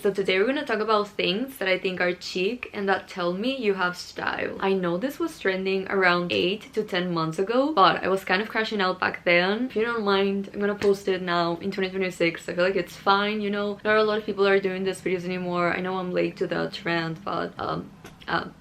So today we're gonna talk about things that I think are chic and that tell me you have style. I know this was trending around 8 to 10 months ago, but I was kind of crashing out back then. If you don't mind, I'm gonna post it now in 2026. I feel like it's fine, you know. Not a lot of people are doing these videos anymore. I know I'm late to the trend, but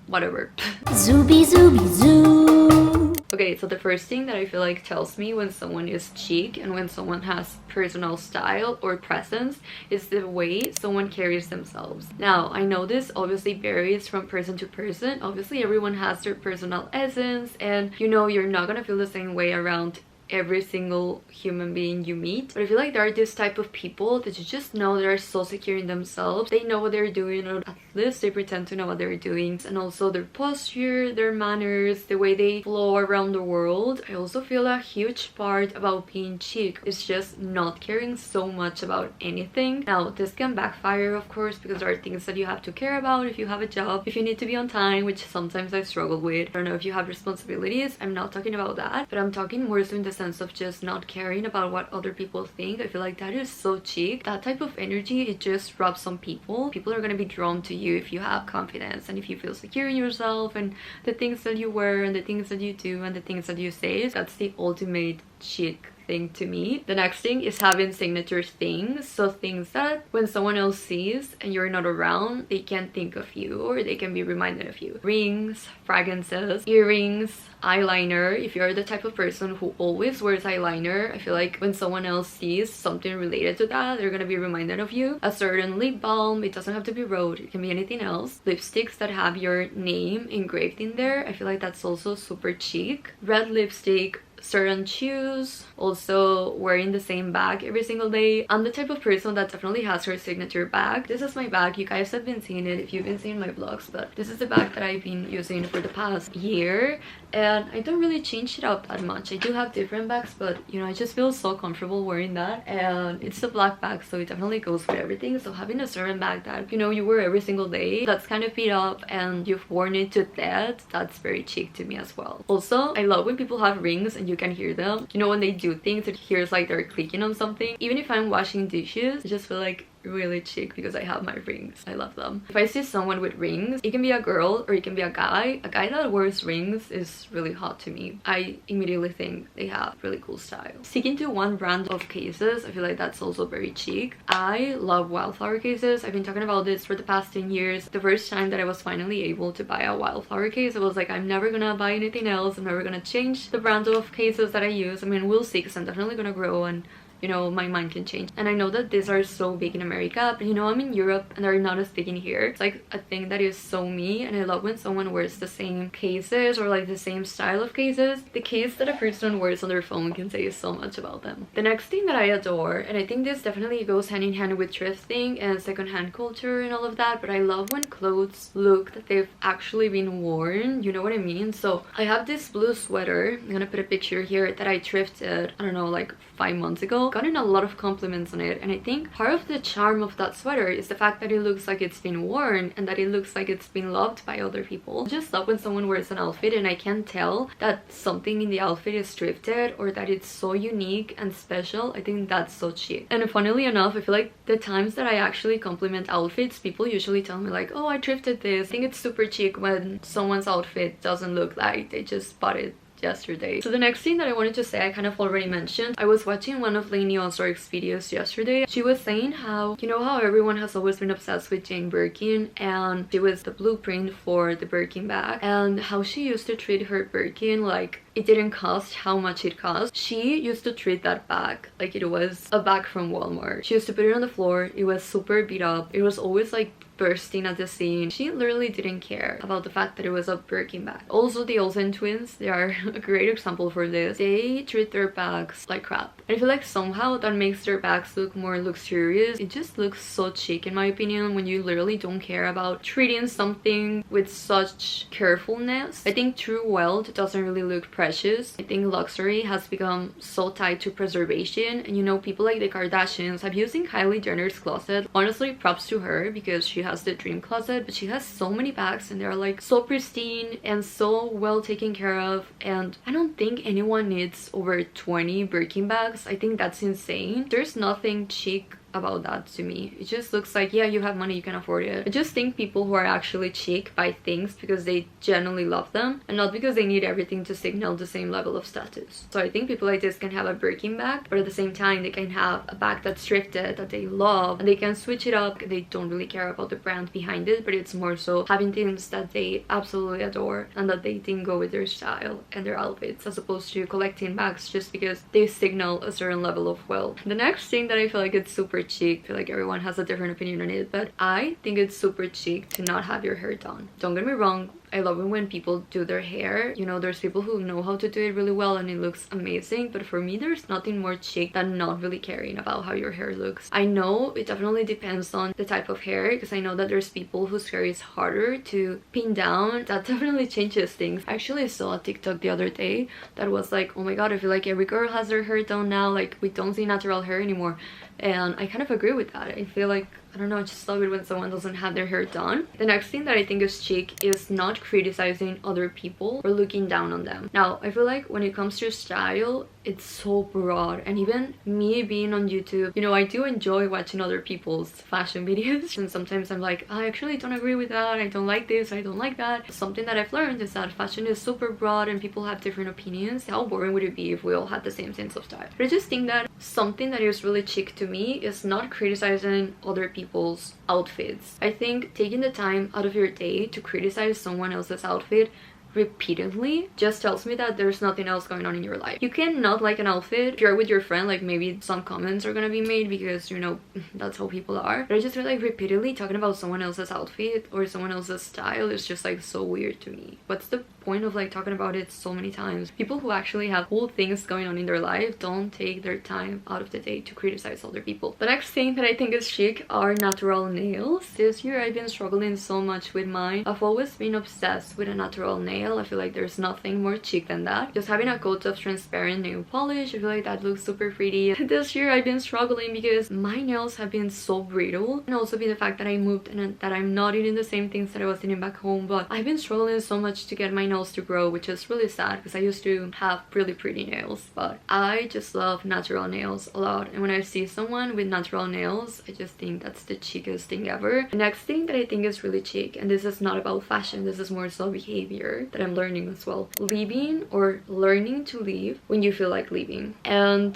whatever. Zooby zooby zoo. Okay, so the first thing that I feel like tells me when someone is chic and when someone has personal style or presence is the way someone carries themselves. Now, I know this obviously varies from person to person. Obviously, everyone has their personal essence, and you know, you're not gonna feel the same way around every single human being you meet, but I feel like there are this type of people that you just know they are so secure in themselves. They know what they're doing, or at least they pretend to know what they're doing, and also their posture, their manners, the way they flow around the world. I also feel a huge part about being chic is just not caring so much about anything. Now, this can backfire, of course, because there are things that you have to care about if you have a job, if you need to be on time, which sometimes I struggle with. I don't know, if you have responsibilities, I'm not talking about that, but I'm talking more so in the sense of just not caring about what other people think. I feel like that is so chic. That type of energy, it just rubs on people. People are gonna be drawn to you if you have confidence and if you feel secure in yourself and the things that you wear and the things that you do and the things that you say. That's the ultimate chic thing to me. The next thing is having signature things, so things that when someone else sees and you're not around, they can think of you or they can be reminded of you. Rings, fragrances, earrings, eyeliner. If you're the type of person who always wears eyeliner, I feel like when someone else sees something related to that, they're gonna be reminded of you. A certain lip balm, it doesn't have to be rose, it can be anything else. Lipsticks that have your name engraved in there, I feel like that's also super chic. Red lipstick, certain shoes, also wearing the same bag every single day. I'm the type of person that definitely has her signature bag. This is my bag. You guys have been seeing it if you've been seeing my vlogs, but this is the bag that I've been using for the past year, and I don't really change it up that much. I do have different bags, but you know, I just feel so comfortable wearing that, and it's a black bag, so it definitely goes with everything. So having a certain bag that, you know, you wear every single day, that's kind of beat up and you've worn it to death, that's very chic to me as well. Also, I love when people have rings and you can hear them. You know, when they do things, it hears like they're clicking on something. Even if I'm washing dishes, I just feel like really chic because I have my rings. I love them. If I see someone with rings, it can be a girl or it can be a guy. A guy that wears rings is really hot to me. I immediately think they have really cool style. Sticking to one brand of cases, I feel like that's also very chic. I love wildflower cases. I've been talking about this for the past 10 years. The first time that I was finally able to buy a wildflower case, I was like, I'm never gonna buy anything else. I'm never gonna change the brand of cases that I use. I mean, we'll see, because I'm definitely gonna grow and you know, my mind can change. And I know that these are so big in America, but you know, I'm in Europe and they're not as big in here. It's like a thing that is so me, and I love when someone wears the same cases or like the same style of cases. The case that a person wears on their phone can say so much about them. The next thing that I adore, and I think this definitely goes hand in hand with thrifting and secondhand culture and all of that, but I love when clothes look that they've actually been worn, you know what I mean? So I have this blue sweater, I'm gonna put a picture here, that I thrifted, I don't know, like 5 months ago. Gotten a lot of compliments on it, and I think part of the charm of that sweater is the fact that it looks like it's been worn and that it looks like it's been loved by other people. I just love when someone wears an outfit and I can tell that something in the outfit is thrifted or that it's so unique and special. I think that's so chic. And funnily enough, I feel like the times that I actually compliment outfits, people usually tell me like, oh, I thrifted this. I think it's super chic when someone's outfit doesn't look like they just bought it yesterday. So the next thing that I wanted to say, I kind of already mentioned. I was watching one of Lainey Ozark's videos yesterday. She was saying how, you know how everyone has always been obsessed with Jane Birkin, and she was the blueprint for the Birkin bag, and how she used to treat her Birkin like it didn't cost how much it cost. She used to treat that bag like it was a bag from Walmart. She used to put it on the floor. It was super beat up. It was always like bursting at the seam. She literally didn't care about the fact that it was a Birkin bag. Also, the Olsen twins, they are a great example for this. They treat their bags like crap. I feel like somehow that makes their bags look more luxurious. It just looks so chic in my opinion when you literally don't care about treating something with such carefulness. I think true wealth doesn't really look precious. I think luxury has become so tied to preservation, and you know, people like the Kardashians have used Kylie Jenner's closet. Honestly, props to her because she has the dream closet, but she has so many bags and they're like so pristine and so well taken care of, and I don't think anyone needs over 20 Birkin bags. I think that's insane. There's nothing chic about that to me. It just looks like, yeah, you have money, you can afford it. I just think people who are actually chic buy things because they genuinely love them and not because they need everything to signal the same level of status. So I think people like this can have a Birkin bag, but at the same time they can have a bag that's thrifted, that they love, and they can switch it up. They don't really care about the brand behind it, but it's more so having things that they absolutely adore and that they think go with their style and their outfits, as opposed to collecting bags just because they signal a certain level of wealth. The next thing that I feel like it's super chic, I feel like everyone has a different opinion on it, but I think it's super chic to not have your hair done. Don't get me wrong, I love it when people do their hair. You know, there's people who know how to do it really well and it looks amazing, but for me there's nothing more chic than not really caring about how your hair looks. I know it definitely depends on the type of hair, because I know that there's people whose hair is harder to pin down. That definitely changes things. I actually saw a TikTok the other day that was like, oh my god, I feel like every girl has their hair done now, like we don't see natural hair anymore. And I kind of agree with that. I feel like, I don't know, I just love it when someone doesn't have their hair done. The next thing that I think is chic is not criticizing other people or looking down on them. Now, I feel like when it comes to style, it's so broad, and even me being on YouTube, you know, I do enjoy watching other people's fashion videos, and sometimes I'm like, I actually don't agree with that, I don't like this, I don't like that. Something that I've learned is that fashion is super broad and people have different opinions. How boring would it be if we all had the same sense of style? But I just think that something that is really chic to me is not criticizing other people's outfits. I think taking the time out of your day to criticize someone else's outfit repeatedly just tells me that there's nothing else going on in your life. You can not like an outfit. If you're with your friend, like maybe some comments are gonna be made because, you know, that's how people are. But I just feel like repeatedly talking about someone else's outfit or someone else's style is just like so weird to me. What's the point of like talking about it so many times? People who actually have cool things going on in their life don't take their time out of the day to criticize other people. The next thing that I think is chic are natural nails. This year I've been struggling so much with mine. I've always been obsessed with a natural nail. I feel like there's nothing more chic than that. Just having a coat of transparent nail polish, I feel like that looks super pretty. This year I've been struggling because my nails have been so brittle, and also be the fact that I moved and that I'm not eating the same things that I was eating back home. But I've been struggling so much to get my nails to grow, which is really sad because I used to have really pretty nails. But I just love natural nails a lot, and when I see someone with natural nails, I just think that's the cheapest thing ever. The next thing that I think is really chic, and this is not about fashion, this is more so behavior that I'm learning as well. Leaving or learning to leave when you feel like leaving. And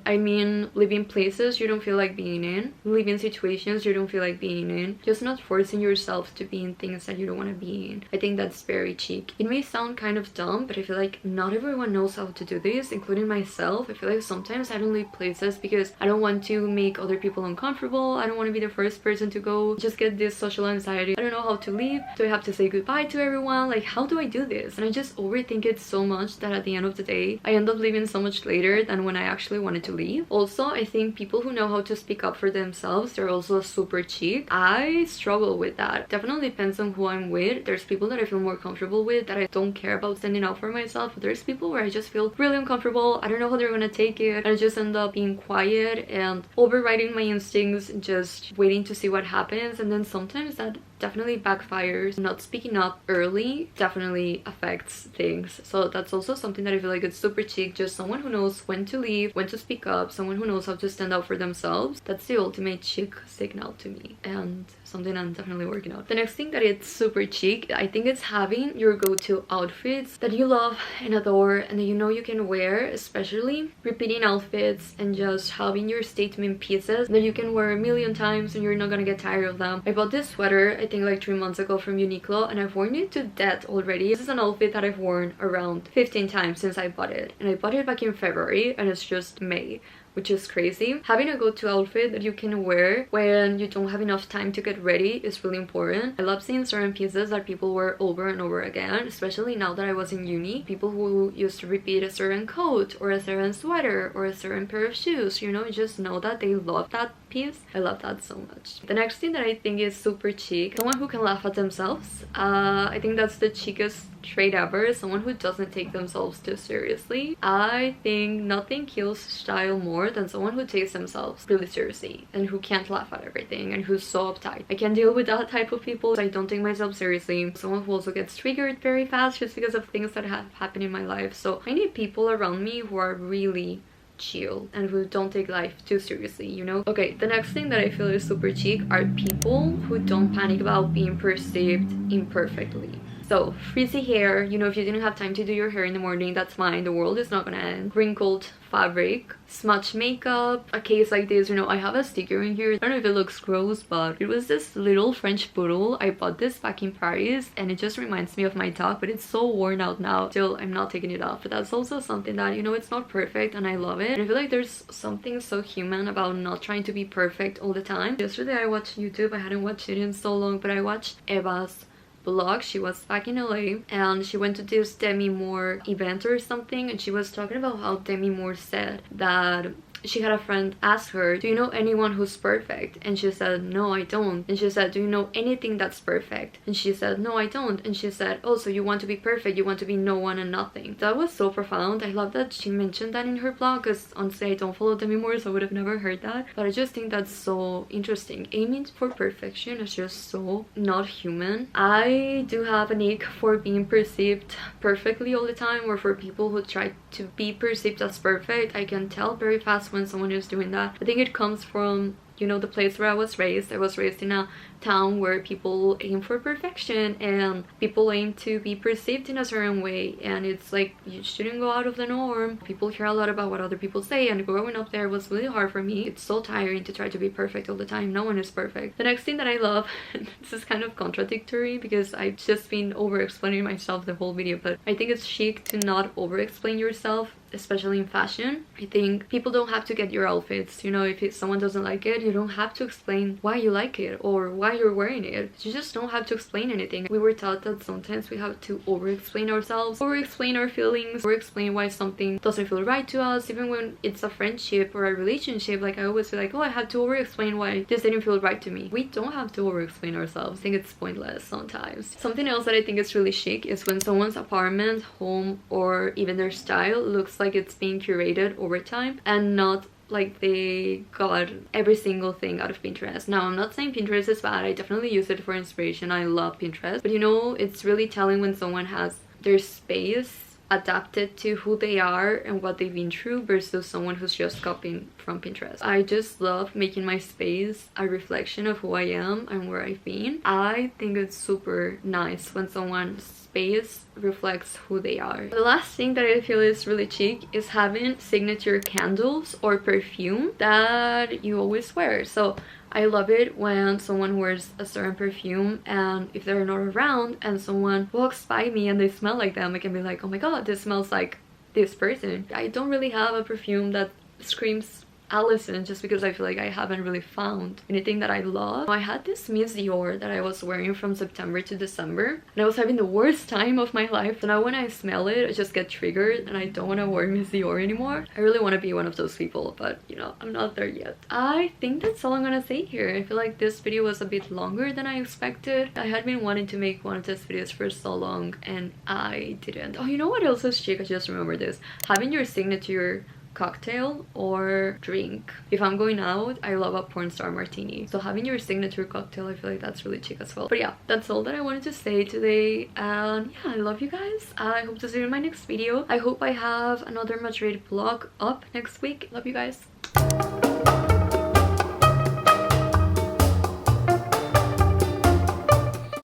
I mean, leaving places you don't feel like being in, leaving situations you don't feel like being in, just not forcing yourself to be in things that you don't want to be in. I think that's very cheap. It may sound kind of dumb, but I feel like not everyone knows how to do this, including myself. I feel like sometimes I don't leave places because I don't want to make other people uncomfortable. I don't want to be the first person to go. Just get this social anxiety. I don't know how to leave. Do I have to say goodbye to everyone? Like, how do I do this? And I just overthink it so much that at the end of the day, I end up leaving so much later than when I actually wanted to leave. Also, I think people who know how to speak up for themselves, they're also super chic. I struggle with that. Definitely depends on who I'm with. There's people that I feel more comfortable with that I don't care about standing up for myself, but there's people where I just feel really uncomfortable. I don't know how they're gonna take it, and I just end up being quiet and overriding my instincts and just waiting to see what happens. And then sometimes that definitely backfires. Not speaking up early definitely affects things. So that's also something that I feel like it's super chic. Just someone who knows when to leave, when to speak up, someone who knows how to stand up for themselves. That's the ultimate chic signal to me, and something I'm definitely working on. The next thing that it's super chic, I think it's having your go-to outfits that you love and adore and that you know you can wear, especially repeating outfits and just having your statement pieces that you can wear a million times and you're not gonna get tired of them. I bought this sweater I think like 3 months ago from Uniqlo, and I've worn it to death already. This is an outfit that I've worn around 15 times since I bought it, and I bought it back in February and it's just May, which is crazy. Having a go-to outfit that you can wear when you don't have enough time to get ready is really important. I love seeing certain pieces that people wear over and over again, especially now that I was in uni. People who used to repeat a certain coat or a certain sweater or a certain pair of shoes, you know, just know that they love that piece. I love that so much. The next thing that I think is super chic, someone who can laugh at themselves. I think that's the cheekest trait ever. Someone who doesn't take themselves too seriously. I think nothing kills style more than someone who takes themselves really seriously and who can't laugh at everything and who's so uptight. I can deal with that type of people. I don't take myself seriously. Someone who also gets triggered very fast just because of things that have happened in my life. So I need people around me who are really chill and who don't take life too seriously, you know? Okay, the next thing that I feel is super chic are people who don't panic about being perceived imperfectly. So, frizzy hair, you know, if you didn't have time to do your hair in the morning, that's fine. The world is not gonna end. Wrinkled fabric, smudged makeup, a case like this, you know, I have a sticker in here. I don't know if it looks gross, but it was this little French poodle. I bought this back in Paris and it just reminds me of my dog, but it's so worn out now. Still, I'm not taking it off. But that's also something that, you know, it's not perfect and I love it. And I feel like there's something so human about not trying to be perfect all the time. Yesterday I watched YouTube. I hadn't watched it in so long, but I watched Eva's vlog. She was back in LA and she went to this Demi Moore event or something, and she was talking about how Demi Moore said that she had a friend ask her, do you know anyone who's perfect? And she said, no, I don't. And she said, do you know anything that's perfect? And she said, no, I don't. And she said, oh, so you want to be perfect, you want to be no one and nothing. That was so profound. I love that she mentioned that in her blog, because honestly I don't follow Demi Moore, so I would have never heard that, but I just think that's so interesting. Aiming for perfection is just so not human. I do have an ache for being perceived perfectly all the time, or for people who try to be perceived as perfect. I can tell very fast when someone is doing that. I think it comes from, you know, the place where I was raised. I was raised in a town where people aim for perfection and people aim to be perceived in a certain way, and it's like you shouldn't go out of the norm. People hear a lot about what other people say, and growing up there was really hard for me. It's so tiring to try to be perfect all the time. No one is perfect. The next thing that I love, this is kind of contradictory because I've just been over explaining myself the whole video, but I think it's chic to not over explain yourself, especially in fashion. I think people don't have to get your outfits, you know, if someone doesn't like it, you don't have to explain why you like it or why you're wearing it. You just don't have to explain anything. We were taught that sometimes we have to over explain ourselves, over explain our feelings, or explain why something doesn't feel right to us, even when it's a friendship or a relationship. Like I always feel like, oh, I have to over explain why this didn't feel right to me. We don't have to over explain ourselves. I think it's pointless sometimes. Something else that I think is really chic is when someone's apartment, home, or even their style looks like it's being curated over time and not like they got every single thing out of Pinterest. Now, I'm not saying Pinterest is bad. I definitely use it for inspiration. I love Pinterest. But you know, it's really telling when someone has their space adapted to who they are and what they've been through versus someone who's just copying from Pinterest. I just love making my space a reflection of who I am and where I've been. I think it's super nice when someone's space reflects who they are. The last thing that I feel is really chic is having signature candles or perfume that you always wear. So I love it when someone wears a certain perfume, and if they're not around and someone walks by me and they smell like them, I can be like, oh my god, this smells like this person. I don't really have a perfume that screams Allison, just because I feel like I haven't really found anything that I love. I had this Miss Dior that I was wearing from September to December, and I was having the worst time of my life. So now when I smell it, I just get triggered and I don't want to wear Miss Dior anymore. I really want to be one of those people, but you know, I'm not there yet. I think that's all I'm gonna say here. I feel like this video was a bit longer than I expected. I had been wanting to make one of these videos for so long and I didn't. Oh, you know what else is chic? I just remembered this. Having your signature cocktail or drink. If I'm going out, I love a porn star martini, so having your signature cocktail, I feel like that's really chic as well. But yeah, that's all that I wanted to say today, and yeah, I love you guys. I hope to see you in my next video. I hope I have another Madrid vlog up next week. Love you guys.